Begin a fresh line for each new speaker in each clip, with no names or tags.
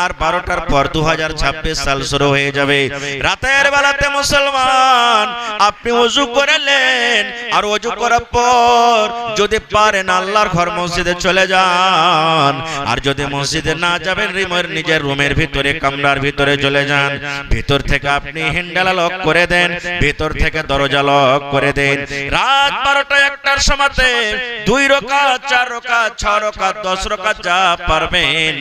আর 12টার পর 2026 সাল শুরু হয়ে যাবে। রাতের বেলাতে মুসলমান আপনি ওযু করলেন, আর ওযু করার পর যদি পারেন আল্লাহর ঘর মসজিদে চলে যান, আর যদি মসজিদে না যাবেন নিজের রুমের ভিতরে কামরার ভিতরে চলে যান। ভিতর থেকে আপনি হ্যান্ডেল লক করে দেন, ভিতর থেকে দরজা লক করে দেন। রাত 12টা 1টার সময়তে 2 রাকাত 4 রাকাত 6 রাকাত 10 রাকাত যা পারবেন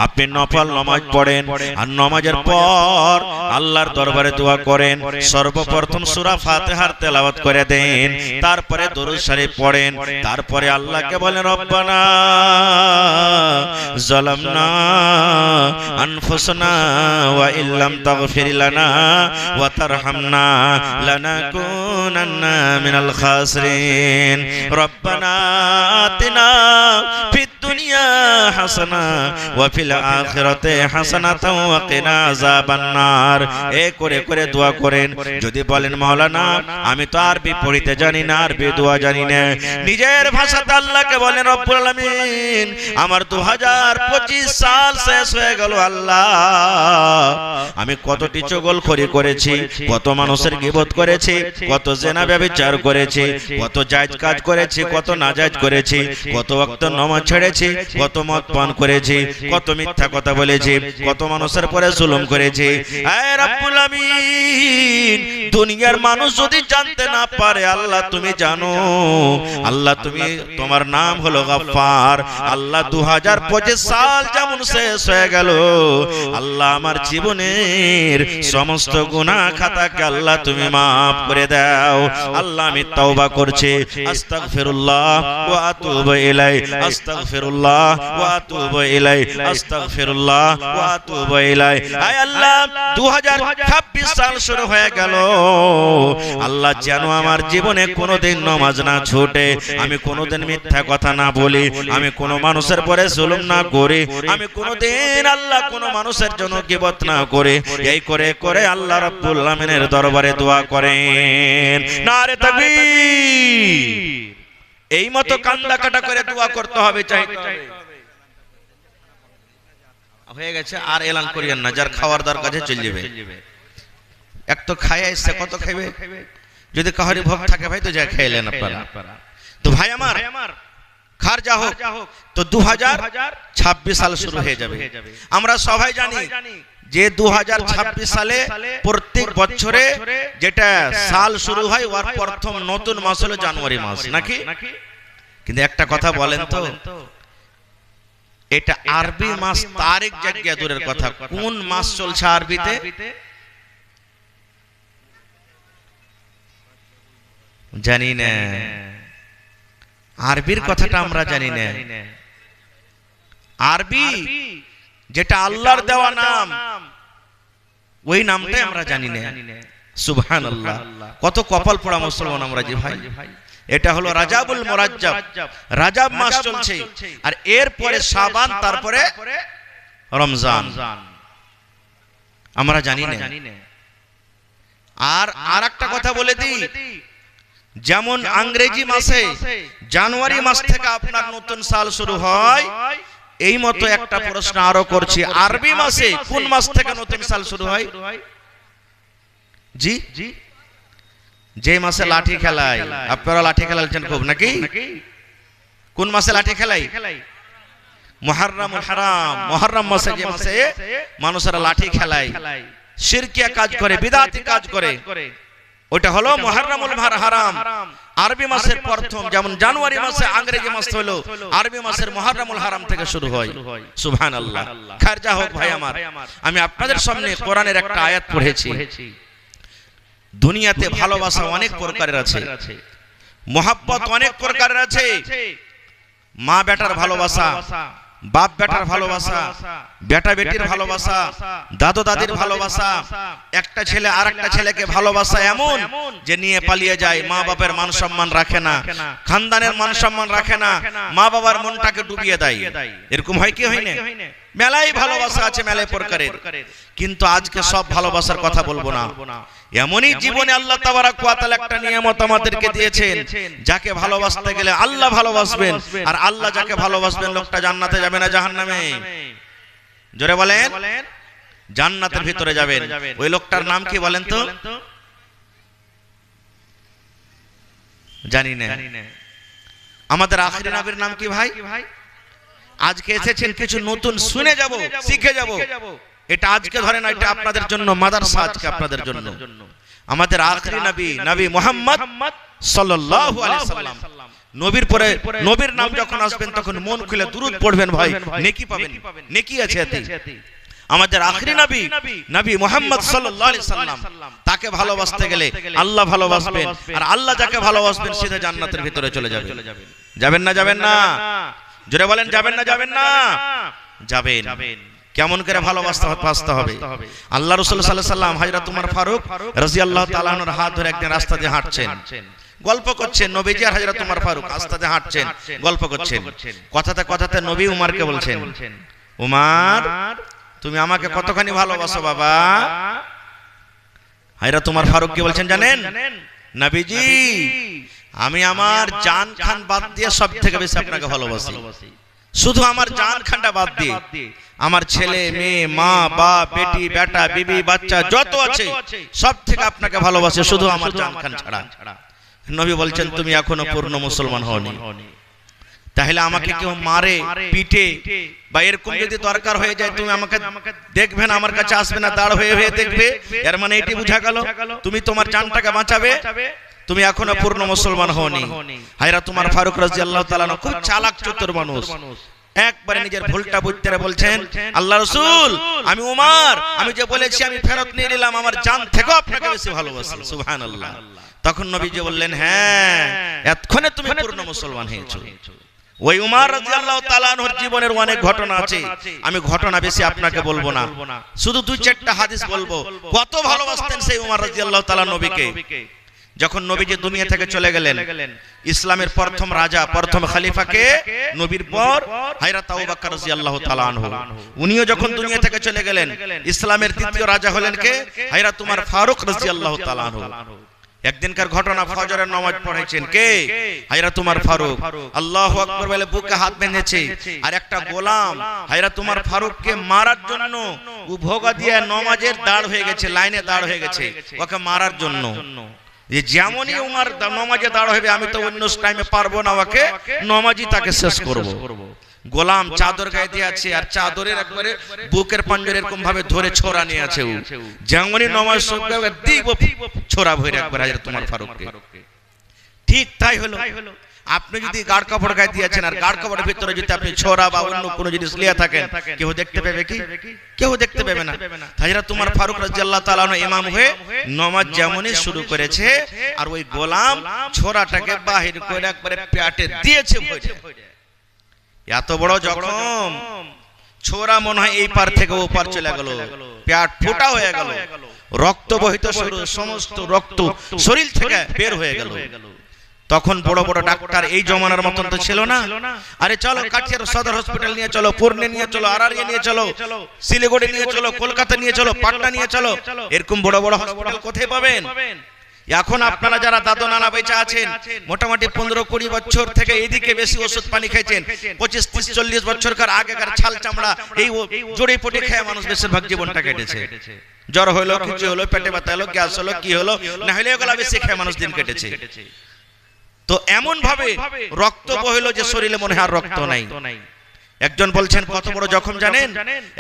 আপনি নফল নামাজ পড়েন, আর নামাজের পর আল্লাহর দরবারে দোয়া করেন। সর্বপ্রথম সূরা ফাতিহার তেলাওয়াত করে দেন, তারপরে দরুদ শরীফ পড়েন, তারপরে আল্লাহকে বলেন রব্বানা যালামনা আনফুসানা ওয়া ইল্লাম তাগফির লানা ওয়া তারহামনা লানাকুনান্না মিনাল খাসিরিন। রব্বানা আতিনা ফিদ দুনিয়া হাসানা ওয়া ফিল আখিরাতি হাসানাতাও ওয়া কিনা আযাবান নার। করে করে দোয়া করেন। যদি বলেন মাওলানা আমি তো আরবি পড়িতে জানি না, আরবি দোয়া জানি না, নিজের ভাষাতে আল্লাহকে বলেন রব্বুল আলামিন আমার 2025 সাল শেষ হয়ে গেল। আল্লাহ আমি কতটি চগলখড়ি করেছি, কত মানুষের গীবত করেছি, কত জিনা ব্যভিচার করেছি, কত জায়েজ কাজ করেছি, কত নাজায়েজ করেছি, কত ওয়াক্ত নামাজ ছেড়েছি, কত মদ পান করেছি, কত মিথ্যা কথা বলেছি, কত মানুষের পরে জুলুম করেছি। হে রব্বুল আমিন দুনিয়ার মানুষ যদি জানতে না পারে আল্লাহ তুমি জানো। আল্লাহ তুমি, তোমার নাম হলো গফফার। আল্লাহ 2025 সাল যেমন শেষ হয়ে গেল, আল্লাহ আমার জীবনের সমস্ত গুনাহ খাতাকে আল্লাহ তুমি maaf করে দাও। আল্লাহ আমি তওবা করছি, আস্তাগফিরুল্লাহ ওয়া আতুবু ইলাই, আস্তাগফিরুল্লাহ ওয়া আতুবু ইলাই, আস্তাগফিরুল্লাহ ওয়া আতুবু ইলাই। আয় আল্লাহ 2026 সাল শুরু হয়ে গেল, আল্লাহ যেন আমার জীবনে কোনোদিন নামাজ না ছুটে, আমি কোনোদিন মিথ্যা কথা না বলি, আমি কোনো মানুষের পরে জুলুম না করি, আমি কোনোদিন আল্লাহ কোনো মানুষের জন্য গীবত না করি। এই করে করে আল্লাহ রাব্বুল আমিনের দরবারে দোয়া করেন। নারে তাকবীর। এই মতো কান্দা কাটা করে দোয়া করতে হবে, চাইতে হবে। হয়ে গেছে আর এলান করিয়েন না, যার খাওয়ার দরকার আছে চলে যাবে। এক তো খায় এসে কত খাইবে, যদি কাহারি ভোগ থাকে ভাই তো যা খেলেন আপনারা। তো ভাই আমার খার যা হোক, তো 2026 সাল শুরু হয়ে যাবে। আমরা সবাই জানি যে 2026 সালে প্রত্যেক বছরে যেটা সাল শুরু হয় ওর প্রথম নতুন মাস হলো জানুয়ারি মাস, নাকি? কিন্তু একটা কথা বলেন তো, এটা আরবি মাস তারিখ জায়গা দূরের কথা, কোন মাস চলছে আরবিতে? জানি না, আরবির কথাটা আমরা জানি না। আরবি যেটা আল্লাহর দেওয়া নাম, ওই নামটাই আমরা জানি না। সুবহানাল্লাহ, কত কপাল পোড়া মুসলমান আমরা যে ভাই। এটা হলো রাজাবুল মুরাজ্জাব, রাজাব মাস চলছে, আর এরপরে শাবান, তারপরে রমজান। আমরা জানি না। আর আরেকটা কথা বলে দিই, যেমন ইংরেজি মাসে জানুয়ারি মাস থেকে আপনার নতুন সাল শুরু হয়, এই মতো একটা প্রশ্ন আরো করছি, আরবি মাসে কোন মাস থেকে নতুন সাল শুরু হয়? জি, যে মাসে লাঠি খেলায়, আপনারা লাঠি খেলাচ্ছেন খুব নাকি? কোন মাসে লাঠি খেলাই? মুহররমুল হারাম, মুহররম মাসে, যে মাসে মানুষেরা লাঠি খেলায়, শিরকিয়া কাজ করে, বিদআতি কাজ করে, ওটা হলো মুহররমুল হারাম। আরবি মাসের প্রথম, যেমন জানুয়ারি মাসে ইংরেজি মাস হলো, আরবি মাসের মুহররমুল হারাম থেকে শুরু হয়। সুবহানাল্লাহ। খার যা হোক ভাই আমার, আমি আপনাদের সামনে কোরআনের একটা আয়াত পড়েছি। দুনিয়াতে ভালোবাসা অনেক প্রকারের আছে, মোহাব্বত অনেক প্রকারের আছে। মা বেটার ভালোবাসা, বাপ বেটার ভালোবাসা, বেটা বেটির ভালোবাসা, দাদু দাদির ভালোবাসা, একটা ছেলে আর একটা ছেলেকে ভালোবাসা এমন যে নিয়ে পালিয়ে যায়, মা বাপের মান সম্মান রাখে না, খানদানের মান সম্মান রাখে না, মা বাবার মনটাকে ডুবিয়ে দেয়। এরকম হয় কি হয় না? মেলাই ভালোবাসা আছে, মেলাই প্রকারের। কিন্তু আজকে সব ভালোবাসার কথা বলবো না। এমনই জীবনে আল্লাহ তাবারাক ওয়া তাআলা একটা নিয়ামত আমাদেরকে দিয়েছেন, যাকে ভালোবাসতে গেলে আল্লাহ ভালোবাসবেন, আর আল্লাহ যাকে ভালোবাসবেন লোকটা জান্নাতে যাবে না জাহান্নামে। জোরে বলেন, জান্নাতের ভিতরে যাবেন। ওই লোকটার নাম কি বলেন তো? জানি না। আমাদের আখিরি নবীর নাম কি ভাই? আজকে এসেছেন কিছু নতুন শুনে যাব, শিখে যাব। এটা আজকে ধরে না, এটা আপনাদের জন্য মাদ্রাসা, আজকে আপনাদের জন্য। আমাদের আখিরি নবী নবী মুহাম্মদ সাল্লাল্লাহু আলাইহি সাল্লাম। নবীর পরে নবীর নাম যখন আসবেন তখন মন খুলে দুরূদ পড়বেন ভাই, নেকি পাবেন, নেকি আছে এতে। আমাদের আখিরি নবী নবী মুহাম্মদ সাল্লাল্লাহু আলাইহি সাল্লাম, তাকে ভালোবাসতে গেলে আল্লাহ ভালোবাসবেন, আর আল্লাহ যাকে ভালোবাসবেন সিধা জান্নাতের ভিতরে চলে যাবেন। যাবেন না? যাবেন না? জোরে বলেন, যাবেন না? যাবেন না? যাবেন। কেমন করে ভালোবাসতে হবে? আল্লাহ রাসূল সাল্লাল্লাহু আলাইহি সাল্লাম হযরত উমর ফারুক রাদিয়াল্লাহু তাআলা আনহুর হাত ধরে একদিন রাস্তা দিয়ে হাঁটছেন, গল্প করছেন। নবীজি আর হযরত উমর ফারুক রাস্তা দিয়ে হাঁটছেন, গল্প করছেন। কথাতে কথাতে নবী উমরকে বলছেন, উমর তুমি আমাকে কতখানি ভালোবাসো বাবা? হযরত উমর ফারুক কি বলছেন জানেন? নবীজি আমি আমার জান খান বাদ দিয়ে সব থেকে বেশি আপনাকে ভালোবাসি। শুধু আমার জান খানটা বাদ দিয়ে আমার ছেলে মেয়ে, মা বাপ, বেটি বেটা, বিবি বাচ্চা যত আছে সব থেকে আপনাকে ভালোবাসি, শুধু আমার জান খান ছাড়া। নবী বলছেন তুমি এখনো পূর্ণ মুসলমান হওনি। তাহলে আমাকে কেউ মারে পিটে বা এরকম যদি দরকার হয়ে যায়, তুমি আমাকে দেখবে না, আমার কাছে আসবে না, দাঁড় হয়ে হয়ে দেখবে। এর মানে এটি বোঝা গেল তুমি তোমার জানটাকে বাঁচাবে, তুমি এখনো পূর্ণ মুসলমান হওনি। হযরত উমর ফারুক রাদিয়াল্লাহু তাআলা খুব চালাক চতুর মানুষ, একবারে নিজের ভুলটা বুঝতে বলছেন, আল্লাহ রাসূল আমি উমর, আমি যে বলেছি আমি ফেরত নিয়ে নিলাম, আমার জান থেকেও আপনাকে বেশি ভালোবাসি। সুবহানাল্লাহ। তখন নবীজি বললেন, হ্যাঁ এতক্ষণে তুমি পূর্ণ মুসলমান হয়েছো। ওই উমর রাদিয়াল্লাহু তাআলা আনহুর জীবনের অনেক ঘটনা আছে, আমি ঘটনা বেশি আপনাকে বলবো না, শুধু দুই চারটা হাদিস বলবো। কত ভালোবাসতেন সেই উমর রাদিয়াল্লাহু তাআলা নবীকে। যখন নবীজি দুনিয়া থেকে চলে গেলেন, ইসলামের প্রথম রাজা, প্রথম খলিফাকে নবীর পর হযরত আবু বকর রাদিয়াল্লাহু তাআলা আনহু, উনিও যখন দুনিয়া থেকে চলে গেলেন, ইসলামের দ্বিতীয় রাজা হলেন কে? হযরত উমর ফারুক রাদিয়াল্লাহু তাআলা আনহু। একদিনকার ঘটনা, ফজরের নামাজ পড়েছেন কে? হযরত উমর ফারুক। আল্লাহু আকবার বলে বুকে হাত বেঁধেছে, আর একটা গোলাম হযরত উমর ফারুককে মারার জন্য ও ভোগা দিয়ে নামাজের দাঁড় হয়ে গেছে, লাইনে দাঁড় হয়ে গেছে ওকে মারার জন্য। যে যেমনই উমর নামাজে দাঁড় হবে, আমি তো অন্য টাইমে পারবো না, ওকে নামাজই তাকে শেষ করব। গোলাম চাদর গায়ে দিয়ে আছে, আর চাদরের একবারে বুকের পাঞ্জরে এরকম ভাবে ধরে ছোরা নিয়ে আছে। ও যেমনই নামাজ শেষ হবে দিব ছোরা ভরে একবার হযরত উমর ফারুককে। ঠিক তাই হলো। আপনি যদি গাঢ় কাপড় গায়ে দিয়েছেন, আর গাঢ় কাপড়ের ভিতরে যদি আপনি ছোরা বা অন্য কোনো জিনিস লিয়ে থাকেন, কেউ দেখতে পাবে কি? কেউ দেখতে পাবে না। হযরত উমর ফারুক রাদিয়াল্লাহু তাআলা আনহু ইমাম হয়ে নামাজ যেমনই শুরু করেছে, আর ওই গোলাম ছোরাটাকে বাহির করে একবারে পেটে দিয়েছে ভরে। এত বড় জখম, ছোরা মনে হয় এই পার থেকে ও পার চলে গেল, পেট ফোটা হয়ে গেল, রক্ত বহিত শুরু, সমস্ত রক্ত শরীর থেকে বের হয়ে গেল। তখন বড় বড় ডাক্তার এই জমানার মতন তো ছিল না। আরে চলো কাঠিয়ার সদর হসপিটাল নিয়ে চলো, পুরনে নিয়ে চলো, আরারিয়া নিয়ে চলো, শিলিগুড়ি নিয়ে চলো, কলকাতা নিয়ে চলো, পাটনা নিয়ে চলো, এরকম বড় বড় হসপিটাল কোথায় পাবেন? এখন আপনারা যারা দাদু নানা বেঁচে আছেন, মোটামুটি 15-20 বছর থেকে এদিকে বেশি ওষুধ পানি খাইছেন, 25-30-40 বছরকার আগেকার ছাল চামড়া এই জড়ি পটি খেয়ে মানুষ বেশিরভাগ জীবনটা কেটেছে। জ্বর হলো, কিছু হলো, পেটে ব্যথা হলো, গ্যাস হলো, কি হলো না হলে এগুলা বেশি খেয়ে মানুষ দিন কেটেছে। তো এমন ভাবে রক্ত বহিল যে শরীরে মনে হয় রক্ত নাই। একজন বলছেন কত বড় জখম জানেন?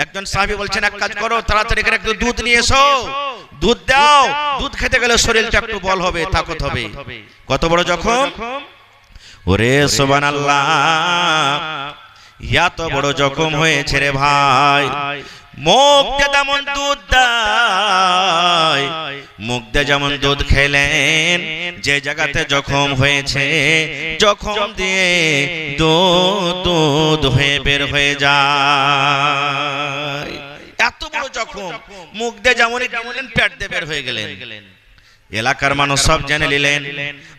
একজন সাহাবী বলছেন এক কাজ করো, তাড়াতাড়ি করে একটু দুধ নিয়ে এসো, দুধ দাও, দুধ খেতে গেলে শরীরটা একটু বল হবে, তাকত হবে। কত বড় জখম! ওরে সুবহানাল্লাহ, এত বড় জখম হয়েছে রে ভাই। মুখ দিয়ে যেমন দুধ দেয়, মুখ দিয়ে যেমন দুধ খেলেন, যে জায়গাতে জখম হয়েছে জখম দিয়ে দুধ হয়ে বের হয়ে যায়। এত বড় জখম, মুখ দিয়ে যেমনই কেমন পেট দিয়ে বের হয়ে গেলেন। এলাকার মানুষ সব জেনে নিলেন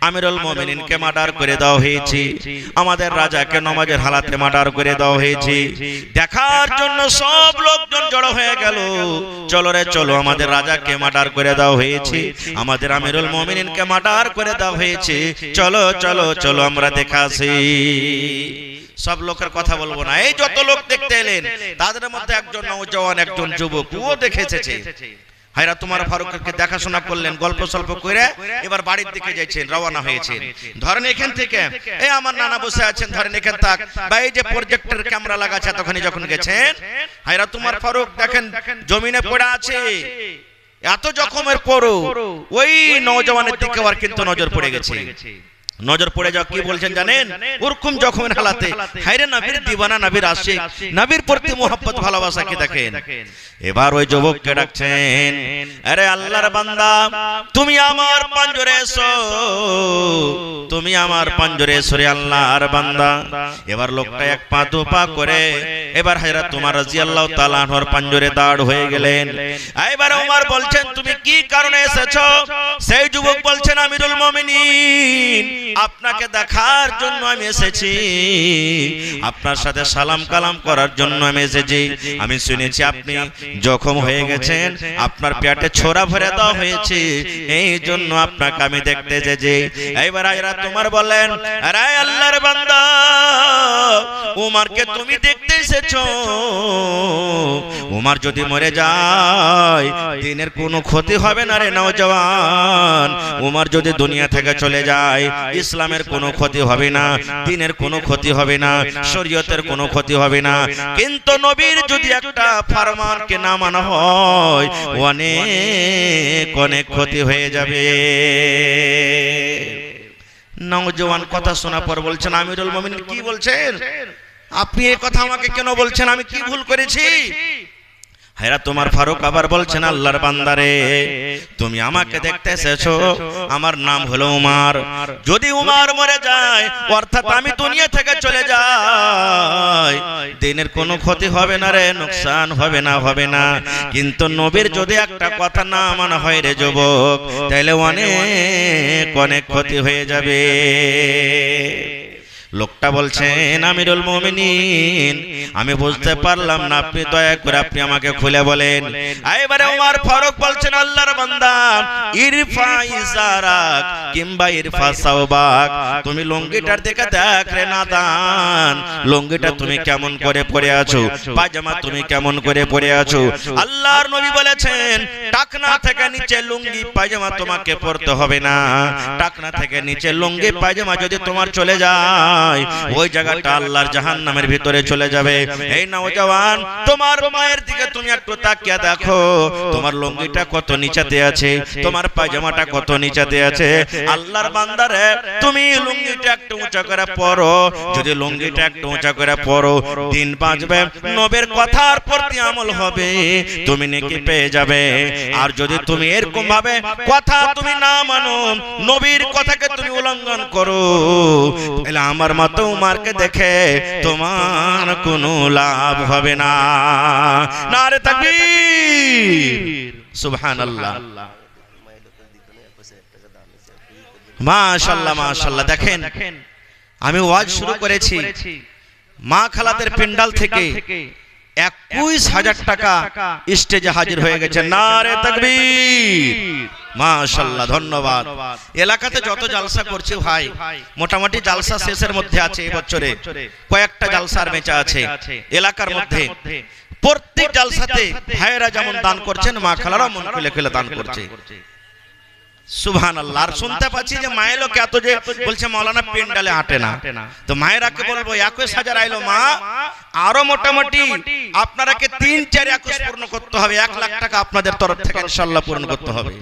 আমিরুল মুমিনিনকে মার্ডার করে দেওয়া হয়েছে, আমাদের রাজাকে নামাজের হালাতে মার্ডার করে দেওয়া হয়েছে। দেখার জন্য সব লোকজন জড়ো হয়ে গেল, চলো রে চলো, আমাদের রাজাকে মার্ডার করে দেওয়া হয়েছে, আমাদের আমিরুল মুমিনিনকে মার্ডার করে দেওয়া হয়েছে, চলো চলো চলো আমরা দেখে আসি। সব লোকের কথা বলবো না, এই যত লোক দেখতে এলেন তাদের মধ্যে একজন নওজওয়ান, একজন যুবক, ও দেখে এসেছে। হায়রা তোমার ফারুককে দেখাশোনা করলেন, গল্প সল্প করে এবার বাড়ির দিকে যাচ্ছেন, রওনা হয়েছেন। ধরেন এখান থেকে এই আমার নানা বসে আছেন, ধরেন এখান থাক বা এই যে প্রজেক্টর ক্যামেরা লাগাচ্ছে, তখনই যখন গেছেন হায়রা তোমার ফারুক দেখেন জমিনে পড়ে আছে, এত জখমের পরও ওই নওজওয়ানের দিকে আবার কিন্তু নজর পড়ে গেছে। নজর পড়ে যাও কি বলছেন জানেন? ওরকম জখমের হালাতে হায়রে নবীর দিওয়ানা, নবীর আশিক, নবীর প্রতি মোহাব্বত ভালোবাসা কি দেখেন। এবার ওই যুবককে ডাকছেন, আরে আল্লাহর বান্দা তুমি আমার পাঞ্জরে এসো, তুমি আমার পাঞ্জরে এসো রে আল্লাহর বান্দা। এবার লোকটা এক পা দু পা করে এবার হায়রা তোমার রাদিয়াল্লাহু তাআলা আনহুর পাঞ্জরে দাঁড় হয়ে গেলেন। এবার ওমর বলছেন তুমি কি কারণে এসেছো? সেই যুবক বলছেন আমিরুল মুমিনিন আপনাকে দেখার জন্য আমি এসেছি, আপনার সাথে সালাম কালাম করার জন্য আমি এসেছি। আমি শুনেছি আপনি জখম হয়ে গেছেন, আপনার পেটে ছোরা ভরে দেওয়া হয়েছে, এই জন্য আপনাকে আমি দেখতে এসেছি। এইবার আয়রা তোমার বলেন, আরে আল্লাহর বান্দা ওমরকে তুমি দেখতে এসেছো, ওমর যদি মরে যায় দিনের কোনো ক্ষতি হবে না রে নওজওয়ান। ওমর যদি দুনিয়া থেকে চলে যায় ইসলামের কোনো ক্ষতি হবে না, দ্বীনের কোনো ক্ষতি হবে না, শরীয়তের কোনো ক্ষতি হবে না। কিন্তু নবীর যদি একটা ফরমানকে না মানা হয় অনেক অনেক ক্ষতি হয়ে যাবে। নওজওয়ান কথা শোনার পর বলছেন আমিরুল মুমিনিন কি বলছেন? আপনি এই কথা আমাকে কেন বলছেন? আমি কি ভুল করেছি? হায়রা তোমার ফারুক আবার বলছেন আল্লাহর বান্দারে তুমি আমাকে দেখতে এসেছো, আমার নাম হলো উমর, যদি উমর মরে যায় অর্থাৎ আমি দুনিয়া থেকে চলে যাই দিনের কোনো ক্ষতি হবে না রে, নুকসান হবে না, হবে না। কিন্তু নবীর যদি একটা কথা না মানা হয় রে যুবক, তাহলে অনেক অনেক ক্ষতি হয়ে যাবে। লোকটা বলছেন আমিরুল মুমিনিন আমি বুঝতে পারলাম না, আপনি দয়া করে আপনি আমাকে খুলে বলেন। এবারে ওমর ফারুক বলছেন আল্লাহর বান্দা ইরফা ইজারাক কিংবা ইরফা সাওবাক, তুমি লুঙ্গিটার দিকে দেখ রে নাদান, লুঙ্গিটা তুমি কেমন করে পরে আছো, পায়জামা তুমি কেমন করে পরে আছো। আল্লাহর নবী বলেছেন টাকনা থেকে নিচে লুঙ্গি পায়জামা তোমাকে পরতে হবে না, টাকনা থেকে নিচে লুঙ্গি পায়জামা যদি তোমার চলে যায় ওই জায়গাটা আল্লাহর জাহান্নামের ভিতরে চলে যাবে। এই নওজওয়ান তোমার মায়ের দিকে তুমি একটু তাকিয়ে দেখো, তোমার লুঙ্গিটা কত নিচেতে আছে, তোমার পায়জামাটা কত নিচেতে আছে। আল্লাহর বান্দারে তুমি লুঙ্গিটা একটু উঁচা করে পরো, যদি লুঙ্গিটা একটু উঁচা করে পরো দিন বাঁচবে, নবীর কথার প্রতি আমল হবে, তুমি নেকি পেয়ে যাবে। আর যদি তুমি এরকম ভাবে কথা তুমি না মানো, নবীর কথাকে তুমি উল্লঙ্ঘন করো, তাহলে আমার মতো উমরকে দেখে তোমার কোনো লাভ হবে না। নারে তাকবীর, সুবহানাল্লাহ, মাশাআল্লাহ মাশাআল্লাহ। দেখেন আমি ওয়াজ শুরু করেছি, মা খালাদের পেন্ডাল থেকে 21,000 টাকা স্টেজে হাজির হয়ে গেছে। নারে তাকবীর, মাশাআল্লাহ, ধন্যবাদ। এলাকাতে যত জালসা করছে ভাই, মোটামুটি জালসা শেষের মধ্যে আছে, এই বছরে কয়েকটা জালসার বেচা আছে এলাকার মধ্যে। প্রত্যেক জালসাতে ভাইয়েরা যেমন দান করছেন, মা খালারা মন খুলে খুলে দান করছে। সুবহানাল্লাহ। আর শুনতে পাচ্ছি যে মায়ের লোক এত যে বলছে মাওলানা পেন্ডালে আটে না, তো মায়েরাকে বলবো 21,000 আইলো মা, আরো মোটামুটি আপনারাকে 3-4 21 পূর্ণ করতে হবে, 1 লাখ টাকা আপনাদের তরফ থেকে ইনশাআল্লাহ পূরণ করতে হবে।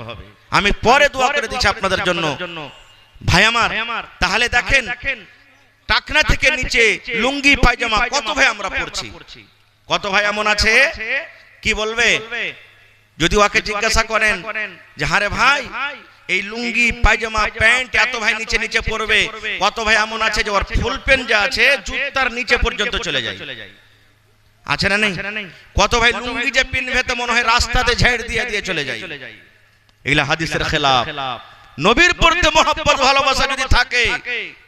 আমি পরে দোয়া করে দিচ্ছি আপনাদের জন্য ভাই আমার। তাহলে দেখেন টাকনা থেকে নিচে লুঙ্গি পায়জামা কত ভাই আমরা পরছি, কত ভাই এমন আছে কি বলবে যদি ওকে জিজ্ঞাসা করেন যে হারে ভাই এই লুঙ্গি পায়জামা প্যান্ট এত ভাই নিচে নিচে পরবে, কত ভাই এমন আছে যে ওর ফুল প্যান্ট যা আছে জুতার নিচে পর্যন্ত চলে যায়, আছে না নেই? কত ভাই লুঙ্গি যে পিনবে তো মনে হয় রাস্তাতে ঝেড় দিয়ে দিয়ে চলে যায়। এগুলা হাদিসের খেলাফ। নবীর প্রতি মহব্বত ভালোবাসা যদি থাকে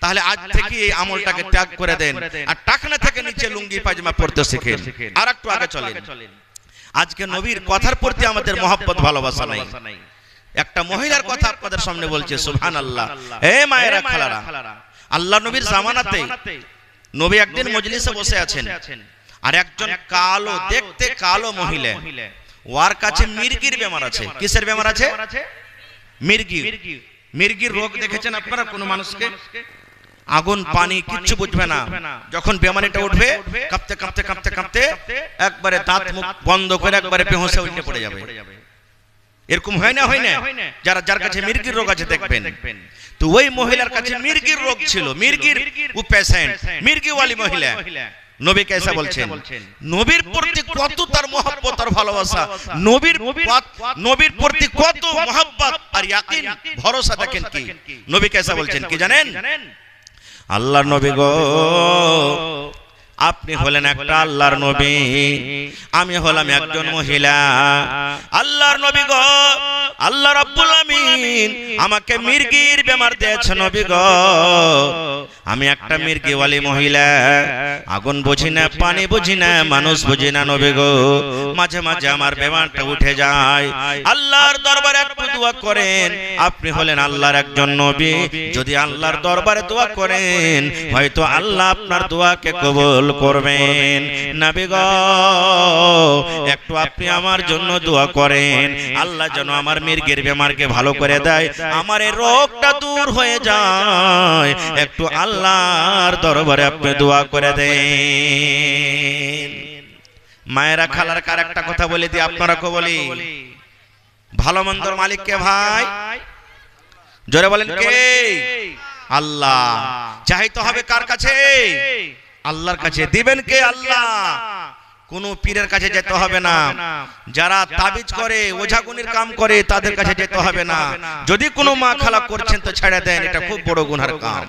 তাহলে আজ থেকে এই আমলটাকে ত্যাগ করে দেন, আর টাকনা থেকে নিচে লুঙ্গি পায়জামা পরতে শিখেন। আর একটু আগে চলেন, আজকে নবীর কথার প্রতি আমাদের মহব্বত ভালোবাসা নাই। একটা মহিলার কথা আপনাদের সামনে বলছে, সুবহানাল্লাহ। এ মায়েরা খালারা, আল্লাহ নবীর জামানাতে নবী একদিন মজলিসে বসে আছেন, আর একজন কালো, দেখতে কালো মহিলা, ওর কাছে মির্গির বেমার আছে। কিসের বেমার আছে? মির্গি। মির্গির রোগ দেখেছেন আপনারা? কোন মানুষকে আগুন পানি কিচ্ছু বুঝবে না, যখন বেমারিটা উঠবে কাঁপতে কাঁপতে কাঁপতে কাঁপতে একবারে দাঁত মুখ বন্ধ করে একবারে বেহুঁশে উল্টে পড়ে যাবে। এরকম হয় না? হয় না? যার কাছে মির্গির রোগ আছে দেখবেন। তো ওই মহিলার কাছে মির্গির রোগ ছিল, মির্গির ও পেশেন্ট, মির্গিওয়ালি মহিলা। নবী কেসা বলছেন, নবীর প্রতি কত তার মহব্বত আর ভালোবাসা, নবীর প্রতি কত মহব্বত আর ইয়াকিন ভরসা। দেখেন কি নবী কেসা বলছেন কি জানেন? আল্লাহর নবী গো, আপনি হলেন একটা আল্লাহর নবী, আমি হলাম একজন মহিলা। আল্লাহর নবী গো, আল্লাহ রাব্বুল আমিন আমাকে মির্গির বেমার দিয়েছে নবী গো। আমি একটা মির্গিওয়ালি মহিলা, আগুন বুঝি না, পানি বুঝি না, মানুষ বুঝি না নবী গো। মাঝে মাঝে আমার বেমারটা উঠে যায়। আল্লাহর দরবারে একটু দোয়া করেন, আপনি হলেন আল্লাহর একজন নবী। যদি আল্লাহর দরবারে দোয়া করেন, হয়তো আল্লাহ আপনার দোয়াকে কবুল করবেন। নবী গো, একটু আপনি আমার জন্য দোয়া করেন, আল্লাহ যেন আমার মির্গির বেমারকে ভালো করে দেয়, আমার এই রোগটা দূর হয়ে যায়। একটু আল্লাহর দরবারে আপনি দোয়া করে দেন। মায়েরা খালার কার একটা কথা বলে দিই, আপনারা কো বলি, ভালো মন্দর মালিক কে ভাই? জোরে বলেন কে? আল্লাহ। চাইতে হবে কার কাছে? আল্লাহর কাছে। দিবেন কে? আল্লাহ। কোন পীরের কাছে যেতে হবে না, যারা তাবিজ করে, ওঝাগুনির কাম করে, তাদের কাছে যেতে হবে না। যদি কোনো মা খালা করছেন তো ছেড়ে দেন, এটা খুব বড় গুনার কাম।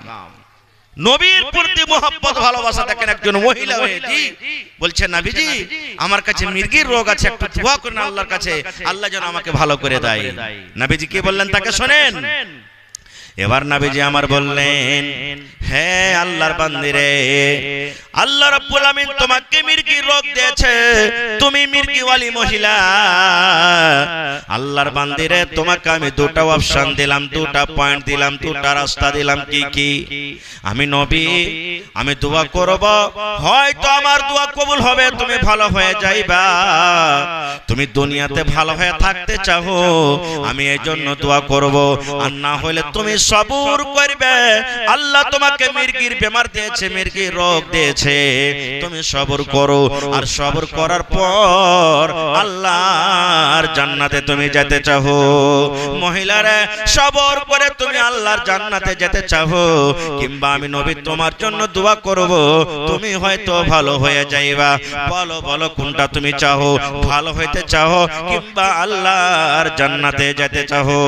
নবীর প্রতি মহব্বত ভালোবাসা দেখেন একজন মহিলা হয়ে জি বলছেন, নবীজি আমার কাছে মির্গির রোগ আছে, একটু দোয়া করেন আল্লাহর কাছে, আল্লাহ যেন আমাকে ভালো করে দেয়। নবীজি কি বললেন তাকে শোনেন। এবার নবীজি আমার বললেন, হে আল্লাহর বান্দিরে, আল্লাহ রাব্বুল আমিন তোমাকে মির্গির রোগ দিয়েছে, তুমি মির্গিওয়ালি মহিলা। আল্লাহর বান্দিরে, তোমাকে আমি দুটো অপশন দিলাম, দুটো পয়েন্ট দিলাম, দুটো রাস্তা দিলাম। কি কি? আমি নবী, আমি দোয়া করব, হয়তো আমার দোয়া কবুল হবে, তুমি ভালো হয়ে যাইবা। তুমি দুনিয়াতে ভালো হয়ে থাকতে চাও, আমি এই জন্য দোয়া করব। আর না হলে তুমি সবর করবে। আল্লাহ তোমাকে মির্গির বেমার দিয়েছে, মির্গির রোগ দিয়েছে, তুমি সবর করো। আর সবর করার পর আল্লাহর জান্নাতে তুমি যেতে চাও। মহিলারা, সবর করে তুমি আল্লাহর জান্নাতে যেতে চাও, কিংবা আমি নবী তোমার জন্য দোয়া করব, তুমি হয়তো ভালো হয়ে যাইবা। বলো বলো কোনটা তুমি চাও? ভালো হইতে চাও কিংবা আল্লাহর জান্নাতে যেতে চাও?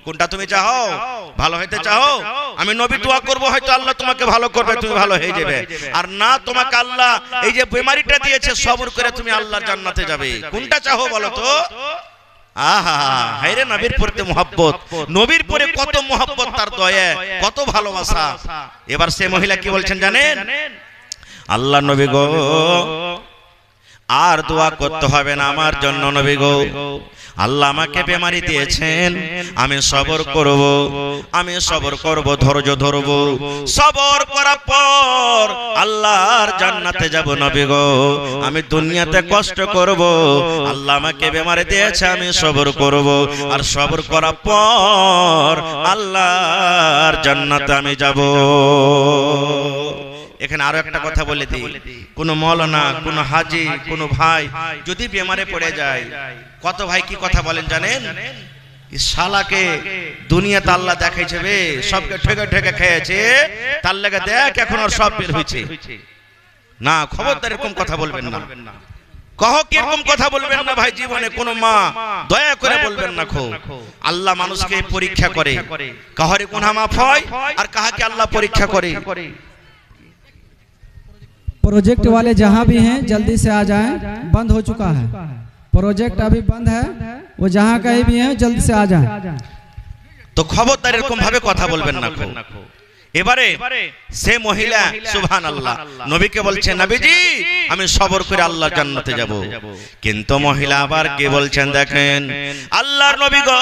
কোনটা তুমি চাও? ভালো হইতে চাও? আমি নবী দোয়া করব, হয়তো আল্লাহ তোমাকে ভালো করবে, তুমি ভালো হয়ে যাবে। আর না, তোমাকে আল্লাহ এই যে বেমারিটা দিয়েছে, সবর করে তুমি আল্লাহর জান্নাতে যাবে। কোনটা চাও বলো তো? আহা, হায়রে নবীর প্রতি মহব্বত, নবীর পরে কত মহব্বত, তার দয়া, কত ভালোবাসা। এবার সে মহিলা কি বলছেন জানেন? আল্লাহ নবী গো, আর দোয়া করতে হবে না আমার জন্য নবী গো। আল্লাহ আমাকে বেমারি দিয়েছেন, আমি সবর করব, আমি সবর করব, ধৈর্য ধরব। সবর করার পর আল্লাহর জান্নাতে যাব নবী গো। আমি দুনিয়াতে কষ্ট করব, আল্লাহ আমাকে বেমারি দিয়েছে, আমি সবর করব। আর সবর করার পর আল্লাহর জান্নাতে আমি যাব। এখানে আরো একটা কথা বলে দিই, কোন মৌলানা, কোন হাজি, কোন ভাই যদি বেমারে পড়ে যায়, কত ভাই কি কথা বলেন জানেন? শালাকে দুনিয়াতে আল্লাহ দেখাইছে বে, সবকে ঠেকে ঠেকে খেয়েছে, তার লেগে দেখ এখন আর সব বের হয়েছে। না, খবরদার এরকম কথা বলবেন না। কহ কি এরকম কথা বলবেন না ভাই জীবনে। কোন মা দয়া করে বলবেন না। খো আল্লাহ মানুষকে পরীক্ষা করে, কাহারে গুনাহ মাফ হয় আর কাহাকে আল্লাহ পরীক্ষা করে।
प्रोजेक्ट वाले जहाँ भी हैं जल्दी से आ जाएं, बंद हो चुका है प्रोजेक्ट, अभी बंद है, वो जहाँ कहीं भी हैं जल्दी से आ जाएं।
तो खबरदार এরকম ভাবে কথা বলবেন না। এবারে সে মহিলা সুবহানাল্লাহ নবীকে বলছে, নবীজি আমি সবর করে আল্লাহর জান্নাতে যাব। কিন্তু মহিলা আবার কি বলছেন দেখেন, আল্লাহর নবী গো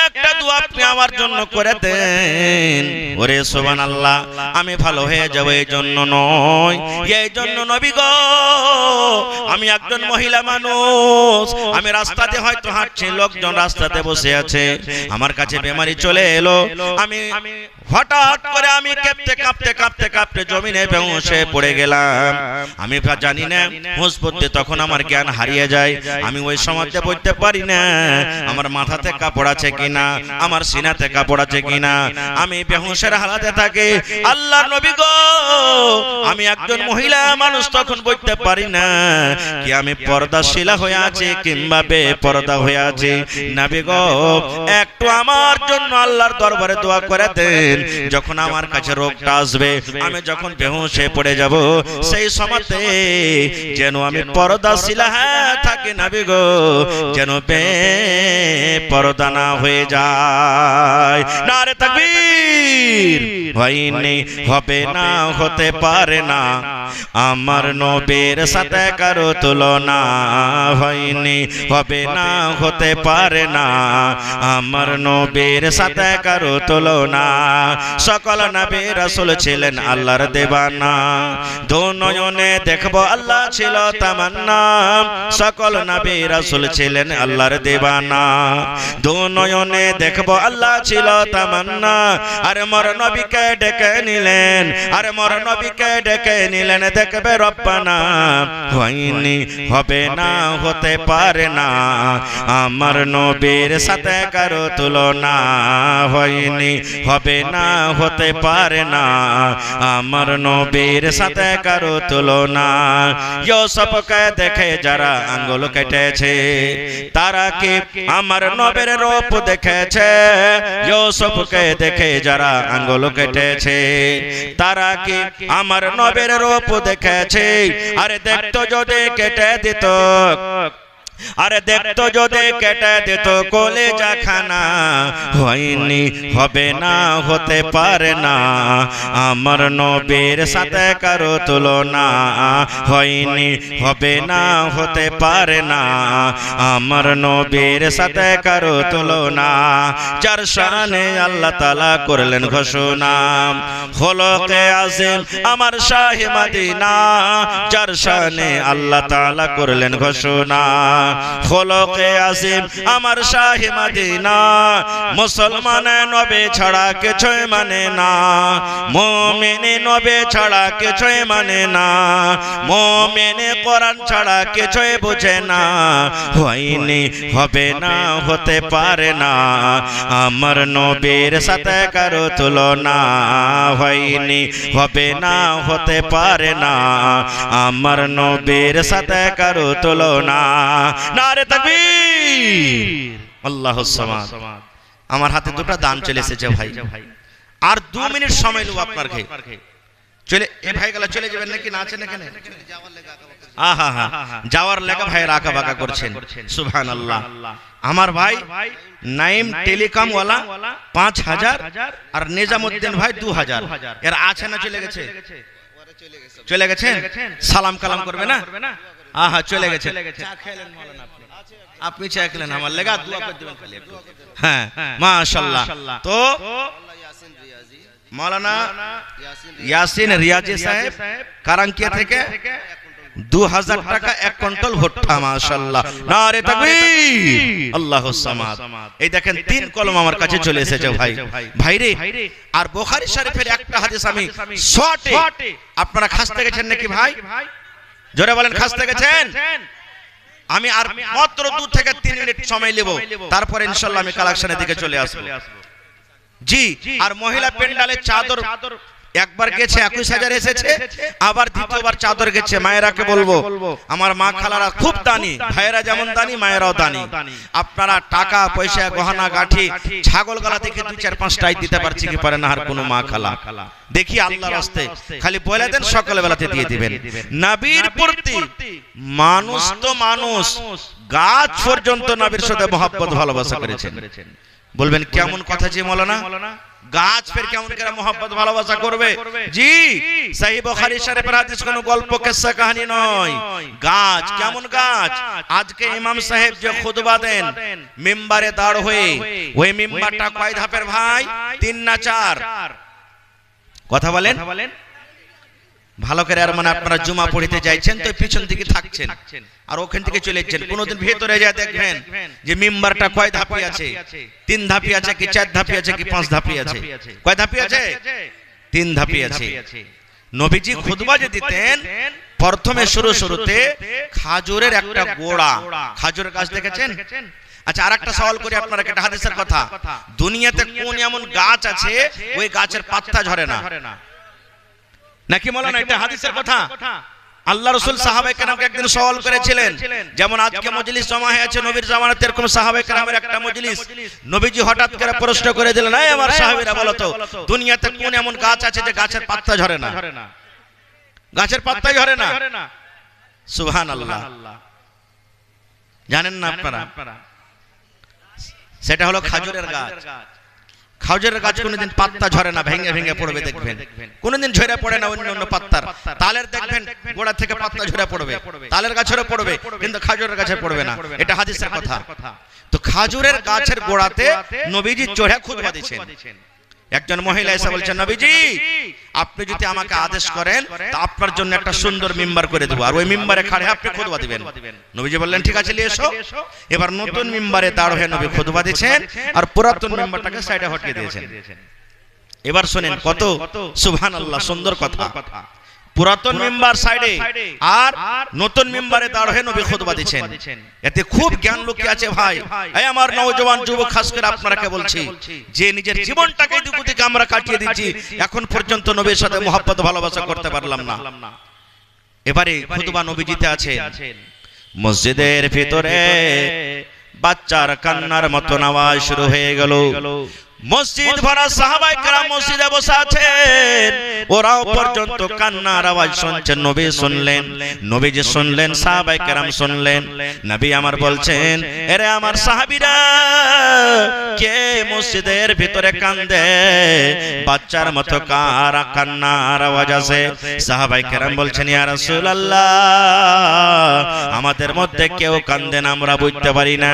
একটা দোয়া আপনি আমার জন্য করে দেন। ওরে সুবহানাল্লাহ, আমি ভালো হয়ে যাব এই জন্য নয়, এই জন্য নবী গো আমি একজন মহিলা মানুষ, আমি রাস্তাতে হয়তো হাঁটছি, লোকজন রাস্তাতে বসে আছে, আমার কাছে বেমারি চলে এলো, আমি হঠাৎ করে আমি কাঁপতে কাঁপতে কাঁপতে কাঁপতে জমিনে বেহুঁশে পড়ে গেলাম। আমি জানি না হুঁশ পড়তে তখন আমার জ্ঞান হারিয়ে যায়, আমি ওই সময়তে বলতে পারি না আমার মাথাতে কাপড় আছে কিনা, আমার সিনাতে কাপড় আছে কিনা, আমি বেহুঁশের হালাতে থাকি। আল্লাহর নবী গো আমি একজন মহিলা মানুষ, তখন বলতে পারি না কি আমি পর্দাশীলা হয়ে আছি কিংবা বেপরদা হয়ে আছি। নবী গো একটু আমার জন্য আল্লাহর দরবারে দোয়া করে দেন, যখন আমার কাছে রোগটা আসবে, আমি যখন বেহুঁশে পড়ে যাব, সেই সময়তে যেন আমি পর্দাশীলা থাকি নবী গো, যেন বেপরদা না হয়ে যায়। নারে তাকবীর। হয়নি হবে না হতে পারে না আমার নবীর সাথে কারো তুলনা, হয়নি হবে না হতে পারে না আমার নবীর সাথে কারো তুলনা। সকল নবী রাসূল ছিলেন আল্লাহর দেবানা, দু নয়নে দেখবো আল্লাহ ছিল তামান্না। সকল নবী রাসূল ছিলেন আল্লাহর দেবানা, দু নয়নে দেখবো আল্লাহ ছিল তামান্না। আর মোর নবীকে ডেকে নিলেন, আর মোর নবীকে ডেকে নিলেন, দেখবে রব্বানা হয়নি হবে না হতে পারে না আমার নবীর সাথে কারো তুলনা, হয়নি হবে না হতে পারে না আমার নবীর সাথে কারো তুলনা। ইউসুফকে দেখে যারা আঙ্গুল কেটেছে, তারা কি আমার নবীর রূপ দেখেছে? ইউসুফকে দেখে যারা আঙ্গুল কেটেছে, তারা কি আমার নবীর রূপ দেখেছে? আরে দেখতো যদি কেটে দিত, আরে দেখতো যদি কেটে দিত কলেজা খানা, হয়নি হবে না হতে পারে না আমার নবীর সাথে কারো তুলনা, হয়নি হবে না হতে পারে না আমার নবীর সাথে কারো তুলনা। যার শানে আল্লাহ তাআলা করলেন ঘোষণা, খোলকে আযীম আমার শাহে মদিনা, যার শানে আল্লাহ তাআলা করলেন ঘোষণা, খোলকে আযীম আমার শাহে মদিনা। মুসলমান নবী ছাড়া কিছুই মানে না, মুমিন নবী ছাড়া কিছুই মানে না, মুমিন কোরআন ছাড়া কিছুই বুঝে না, হয়নি হবে না হতে পারে না আমার নবীর সাথে কারো তুলনা, হয়নি হবে না হতে পারে না আমার নবীর সাথে কারো তুলনা। নারে তাকবীর। আল্লাহুস সামাদ। আমার হাতে দুটো দান চলে এসেছে ভাই, আর 2 মিনিট সময় নেব আপনার ঘে চলে। এ ভাই গেলা চলে যাবেন নাকি না আছেন এখানে? আহা হা যাওয়ার লেখা ভাই রাখা বাঁকা করছেন। সুবহানাল্লাহ। আমার ভাই নাইম টেলিকম ওয়ালা 5000 আর নিজামউদ্দিন ভাই 2000, এর আছে না চলে গেছে? চলে গেছেন? সালাম কালাম করবে না? আহা চলে গেছে। চা খেলেন মাওলানা আপনি? আপনি চা খেলেন, আমার লেগা দোয়া করে দিবেন খালি একটু। হ্যাঁ মাশাআল্লাহ। তো মাওলানা ইয়াসিন রিয়াজি সাহেব কারাঙ্কিয়া থেকে 2000 টাকা 1 কুইন্টাল ভুট্টা। মাশাআল্লাহ। নারে তাকবীর। আল্লাহুস সামাদ। এই দেখেন 3 কলম আমার কাছে চলে এসেছে ভাই। ভাইরে, আর বুখারী শরীফের একটা হাদিস আমি শর্টে, আপনারা খাসতে গেছেন নাকি ভাই? জোরে বলেন খাসতে গেছেন? আমি আর মাত্র 2 থেকে 3 মিনিট সময় নেব, তারপর ইনশাআল্লাহ আমি কালেকশনের দিকে চলে আসব। জি, আর মহিলা পেন্ডালে চাদর একবার গেছে 21000 এসেছে, আবার দ্বিতীয়বার চাদর গেছে। মায়েরাকে বলবো, আমার মা খালারা খুব দানি, ভাইয়েরা যেমন দানি মায়েরাও দানি। আপনারা টাকা পয়সা গহনা গাঠি ছাগল গলা থেকে 2-4-5টাই দিতে পারছি কি পারে না আর কোনো মা খালা? দেখি আল্লাহর রাস্তে খালি বলে দেন, সকাল বেলাতে দিয়ে দিবেন। নবীর প্রতি মানুষ তো মানুষ, গাছ পর্যন্ত নবীর সাথে মহব্বত ভালোবাসা করেছেন। বলবেন কেমন কথা যে মাওলানা? গাছ ফের কেমন করে মোহাব্বত ভালোবাসা করবে? জি, সহিহ বুখারী শরীফের হাদিস কোনো গল্প কিসসা কাহিনী নয়। গাছ কেমন গাছ? আজকে ইমাম সাহেব যে খুতবা দেন মিম্বারে দাঁড় হয়ে, ওই মিম্বারটা কয় ধাপের ভাই? 3 না 4? কথা বলেন ভালো করে। আর মানে আপনারা জুমা পড়িতে যাইছেন তো পিছন দিকে থাকছেন আর ওখান থেকে চলে যাচ্ছেন, কোনদিন ভেতরে যা দেখবেন যে মিম্বারটা কয় ধাপি আছে? 3 ধাপি আছে কি 4 ধাপি আছে কি 5 ধাপি আছে? কয় ধাপি আছে? 3 ধাপি আছে। নবীজি খুতবা যে দিতেন প্রথমে শুরুতে খাজুরের একটা গোড়া, খাজুরের গাছ দেখেছেন? আচ্ছা, আর একটা সওয়াল করি আপনারা, একটা হাদিসের কথা। দুনিয়াতে কোন এমন গাছ আছে ওই গাছের পাতা ঝরে না? নাকি মাওলানা এটা হাদিসের কথা? আল্লাহ রাসূল সাহাবায়ে কেরামকে একদিন সওয়াল করেছিলেন, যেমন আজকে মজলিস জমা হয়েছে নবীর জামানাতে, এরকম সাহাবায়ে কেরামের একটা মজলিস। নবীজি হঠাৎ করে প্রশ্ন করে দিলেন, এই আমার সাহাবীরা বলো তো, দুনিয়াতে কোন এমন গাছ আছে যে গাছের পাতা ঝরে না? গাছের পাতা ঝরে না? সুবহানাল্লাহ। জানেন না আপনারা? সেটা হলো খাজুরের গাছ। খাজুরের গাছ কোনদিন পাতা ঝরে না, ভেঙে ভেঙে পড়বে দেখবেন। কোনদিন ঝরে পড়ে না অন্য পাতার। তালের দেখবেন গোড়া থেকে পাতা ঝরে পড়বে, তালের গাছেরও পড়বে, কিন্তু খাজুরের গাছে পড়বে না। এটা হাদিসের কথা। তো খাজুরের গাছের গোড়াতে নবীজি চড়ে খুতবা দিয়েছেন। একজন মহিলা এসে বলছেন, নবীজি আপনি যদি আমাকে আদেশ করেন তা আপনার জন্য একটা সুন্দর মিম্বার করে দেব, আর ওই মিম্বারে খাড়ে আপনি খুতবা দিবেন। নবীজি বললেন, ঠিক আছে নিয়ে এসো। এবার নতুন মিম্বারে দাঁড় হয়ে নবী খুতবা দিয়েছেন, আর পুরাতন মিম্বারটাকে সাইডে হটিয়ে দিয়েছেন। এবার শুনেন কত সুবহানাল্লাহ সুন্দর কথা। পুরাতন মিম্বার সাইডে আর নতুন মিম্বারে দাঁড় হয়ে নবী খুতবা দিচ্ছেন। এতে খুব জ্ঞান লুকিয়ে আছে ভাই। এই আমার নওজওয়ান যুবক, খাস করে আপনারাকে বলছি, যে নিজের জীবনটাকে দিকে আমরা কাটিয়ে দিচ্ছি, এখন পর্যন্ত নবীর সাথে মহব্বত ভালোবাসা করতে পারলাম না। এবারে খুতবা নবীজিতে আছে, মসজিদের ভিতরে বাচ্চার কান্নার মতো আওয়াজ শুরু হয়ে গেল। মসজিদ ভরা সাহাবায়ে কেরাম মসজিদে বসে আছেন, ওরাও পর্যন্ত কান্নার আওয়াজ শুনছেন। নবী শুনলেন, নবীজি শুনলেন, সাহাবায়ে কেরাম শুনলেন। নবী আমার বলছেন, এরে আমার সাহাবীরা, কে মসজিদের ভিতরে কান্দে? বাচ্চার মতো কার কান্নার আওয়াজ আছে? সাহাবায়ে কেরাম বলছেন, ইয়া রাসূলুল্লাহ, আমাদের মধ্যে কেউ কান্দে না, আমরা বুঝতে পারি না।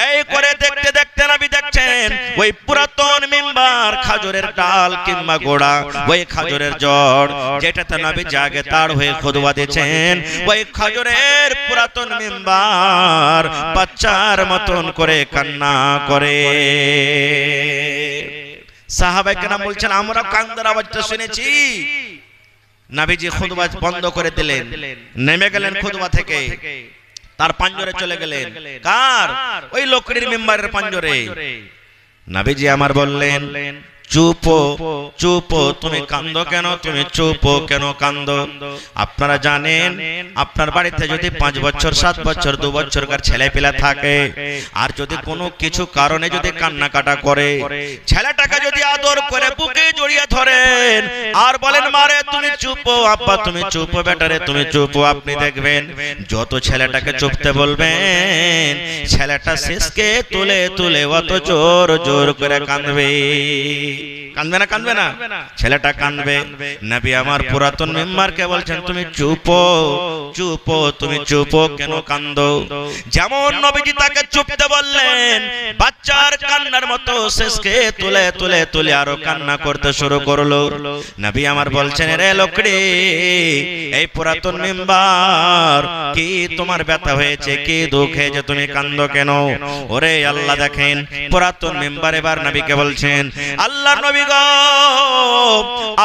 এই করে দেখতে দেখতে নবী দেখছেন ওই পুরাতন মিম্বার, খাজুরের ডাল কিংবা গোড়া, ওই খাজুরের জড় যেটাতে নবী জাগে তাড় হয়ে খুতবা দিয়েছেন, ওই খাজুরের পুরাতন মিম্বার বাচ্চার মতন করে কান্না করে। সাহাবায়ে কেরাম বলছেন, আমরা কান্নার আওয়াজটা শুনেছি। নবীজি খুতবা বন্ধ করে দিলেন, নেমে গেলেন খুতবা থেকে, তার পাঞ্জরে চলে গেলেন। কার? ওই লোকটির মিম্বারের পাঞ্জরে। নবীজি আমার বললেন, চুপো চুপো, তুমি কান্দো কেন? তুমি চুপো কেন কান্দো? আপনারা জানেন আপনার বাড়িতে যদি 5 বছর 7 বছর 2 বছরকার ছেলেপিলা থাকে, আর যদি কোনো কিছু কারণে যদি কান্নাকাটা করে, ছেলেটাকে যদি আদর করে বুকে জড়িয়ে ধরেন আর বলেন, মারে তুমি চুপো, আব্বা তুমি চুপো, বেটারে তুমি চুপো, আপনি দেখবেন যত ছেলেটাকে চুপতে বলবেন, ছেলেটা শেষকে তুলে তুলে অত জোর জোর করে কাঁদবে। কাঁদবে না? কাঁদবে না? ছেলেটা কাঁদবে। নবী আমার পুরাতন মিম্বারকে বলছেন, তুমি চুপো চুপো, তুমি চুপো কেন কান্দো? যেমন নবীজি তাকে চুপতে বললেন, বাচ্চার কান্নার মতো শেষকে তুলে তুলে তুলে আরো কান্না করতে শুরু করলো। নবী আমার বলছেন, রে লোকড়ি, এই পুরাতন মিম্বার, কি তোমার ব্যথা হয়েছে? কি দুঃখ হয়েছে? তুমি কান্দো কেন? ওরে আল্লাহ, দেখেন পুরাতন মিম্বার এবার নবীকে বলছেন, আল্লাহ নবী গো,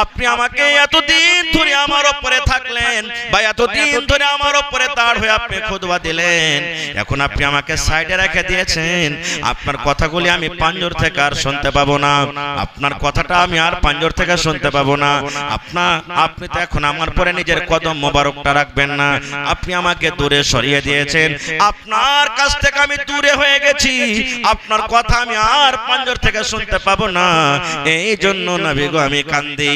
আপনি আমাকে এতদিন ধরে আমার উপরে থাকলেন, বা এতদিন ধরে আমার উপরে দাঁড় হয়ে আপনি খুতবা দিলেন, এখন আপনি আমাকে সাইডে রেখে দিয়েছেন। আপনার কথাগুলি আমি পাঞ্জর থেকে আর শুনতে পাবো না, আপনার কথাটা আমি আর পাঞ্জর থেকে শুনতে পাবো না। আপনি তো এখন আমার পরে নিজের কদম মোবারকটা রাখবেন না, আপনি আমাকে দূরে সরিয়ে দিয়েছেন, আপনার কাছ থেকে আমি দূরে হয়ে গেছি, আপনার কথা আমি আর পাঞ্জর থেকে শুনতে পাবো না। এই জন্য নবী গো আমি কান্দি।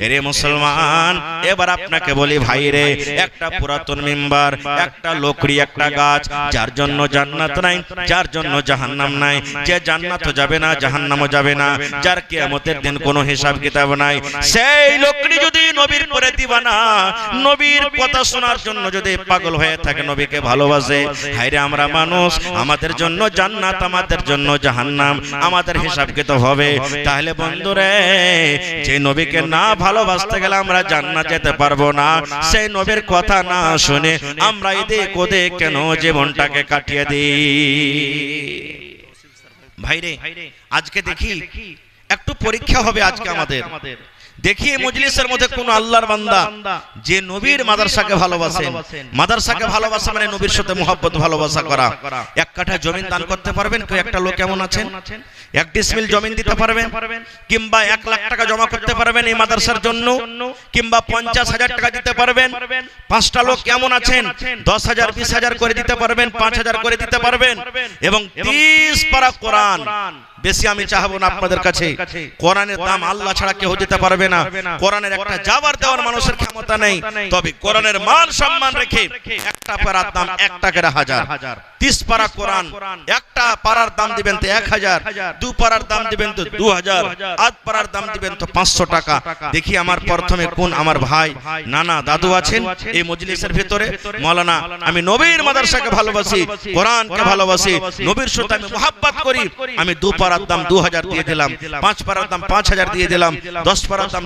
রে মুসলমান, এবার আপনাকে বলি ভাই রে, একটা পুরাতন মিম্বার, একটা লকড়ি, একটা গাছ, যার জন্য জান্নাত নাই, যার জন্য জাহান্নাম নাই, যে জান্নাতও যাবে না জাহান্নামও যাবে না, যার কিয়ামতের দিন কোনো হিসাব কিতাব নাই, সেই লকড়ি যদি নবীর পরে দিবানা, নবীর কথা শোনার জন্য যদি পাগল হয়ে থাকে, নবীকে ভালোবাসে, হায়রে আমরা মানুষ, আমাদের জন্য জান্নাত, আমাদের জন্য জাহান্নাম, আমাদের হিসাব কিতাব হবে। তাহলে বন্ধুরে, যে নবীকে না ভালোবাসতে গেলে আমরা জান্নাত যেতে পারবো না, সেই নবীর কথা না শুনে আমরা এদিক ওদিক কেন জীবনটাকে কাটিয়ে দিই? ভাইরে, আজকে দেখি একটু পরীক্ষা হবে আজকে আমাদের। দেখি মজলিসের মধ্যে কোন আল্লাহর বান্দা যে নবীর মাদ্রাসাকে ভালোবাসেন, মাদ্রাসাকে ভালোবাসা মানে নবীর সাথে মুহাব্বত ভালোবাসা করা। এক কাঠা জমিন দান করতে পারবেন? কেউ একটা লোক কেমন আছেন? 1 ডিসমিল জমিন দিতে পারবেন? কিংবা 1 লাখ টাকা জমা করতে পারবেন এই মাদ্রাসার জন্য? কিংবা 50,000 টাকা দিতে পারবেন? 5টা লোক কেমন আছেন? 10,000 20,000 করে দিতে পারবেন? 5,000 করে দিতে পারবেন? এবং 30 পারা কোরআন, বেশি আমি চাইবো না আপনাদের কাছে। কোরআনের দাম আল্লাহ ছাড়া কেউ দিতে পারবে না। কোরআনের একটা জাবার দেওয়ার মানুষের ক্ষমতা নেই, তবে কোরআনের মান সম্মান রেখে একটা পারার দাম 1 টাকার 1000। 30 পারা কোরআন, একটা পারার দাম দিবেন তো 1000, 2 পারার দাম দিবেন তো 2000, 8 পারার দাম দিবেন তো 500 টাকা। দেখি আমার প্রথমে কোন আমার ভাই, নানা, দাদু আছেন এই মজলিসের ভিতরে? মাওলানা, আমি নবীর মাদ্রাসাকে ভালোবাসি, কোরআনকে ভালোবাসি, নবীর সাথে আমি মুহাব্বত করি, আমি 2 পারার দাম 2000 দিয়ে দিলাম, 5 পারার দাম 5000 দিয়ে দিলাম, 10 পারার দাম